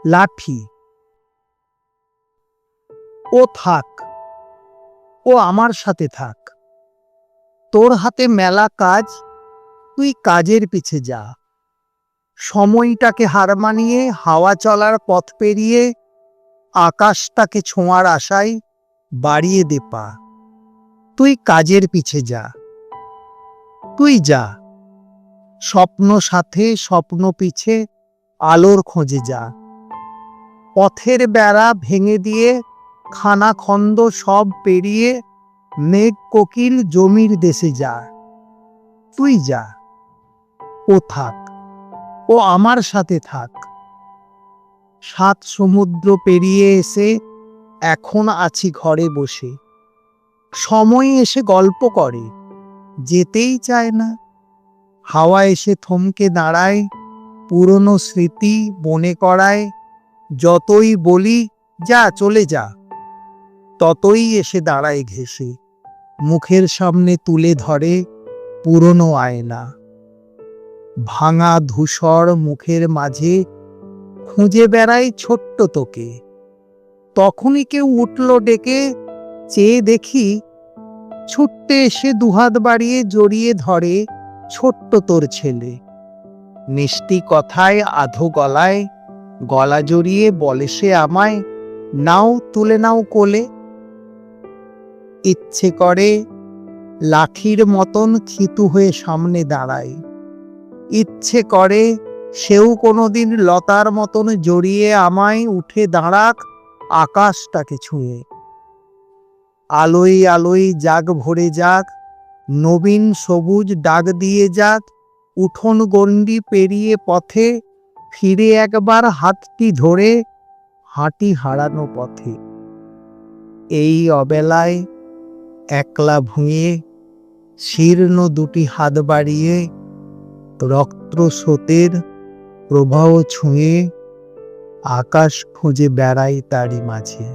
লাঠি। ও থাক, ও আমার সাথে থাক। তোর হাতে মেলা কাজ, তুই কাজের পিছে যা। সময়টাকে হার মানিয়ে হাওয়া চলার পথ পেরিয়ে আকাশটাকে ছোঁয়ার আশায় বাড়িয়ে দে পা। তুই কাজের পিছে যা, তুই যা। স্বপ্ন সাথে স্বপ্ন পিছে আলোর খোঁজে যা। পথের বেড়া ভেঙে দিয়ে খানাখন্দ সব পেরিয়ে মেঘ কোকিল জমির দেশে যা। তুই যা, ও থাক, ও আমার সাথে থাক। 7 সমুদ্র পেরিয়ে এসে এখন আছি ঘরে বসে। সময় এসে গল্প করে, যেতেই চায় না। হাওয়া এসে থমকে দাঁড়ায়, পুরনো স্মৃতি মনে করায়। যতই বলি যা চলে যা, ততই এসে দাঁড়ায় ঘেঁষে। মুখের সামনে তুলে ধরে পুরনো আয়না। ভাঙা ধূসর মুখের মাঝে খুঁজে বেড়াই ছোট্ট তোকে। তখনই কেউ উঠল ডেকে, চেয়ে দেখি ছুটতে এসে দুহাত বাড়িয়ে জড়িয়ে ধরে ছোট্ট তোর ছেলে। মিষ্টি কথায় আধো গলায় গলা জড়িয়ে বলে সে আমায়, নাও তুলে নাও কোলে। ইচ্ছে করে লাঠির মতন থিতু হয়ে সামনে দাঁড়ায়। ইচ্ছে করে সেও কোনোদিন লতার মতন জড়িয়ে আমায় উঠে দাঁড়াক আকাশটাকে ছুঁয়ে। আলোয় আলোয় জাগ ভরে যাক, নবীন সবুজ ডাক দিয়ে যাক। উঠোন গণ্ডি পেরিয়ে পথে ফিরে একবার হাতটি ধরে হাঁটি হারানো পথে। এই অবেলায় একলা ভুঁয়ে শীর্ণ দুটি হাত বাড়িয়ে রক্ত স্রোতের প্রবাহ ছুঁয়ে আকাশ খুঁজে বেড়াই তারই মাঝে।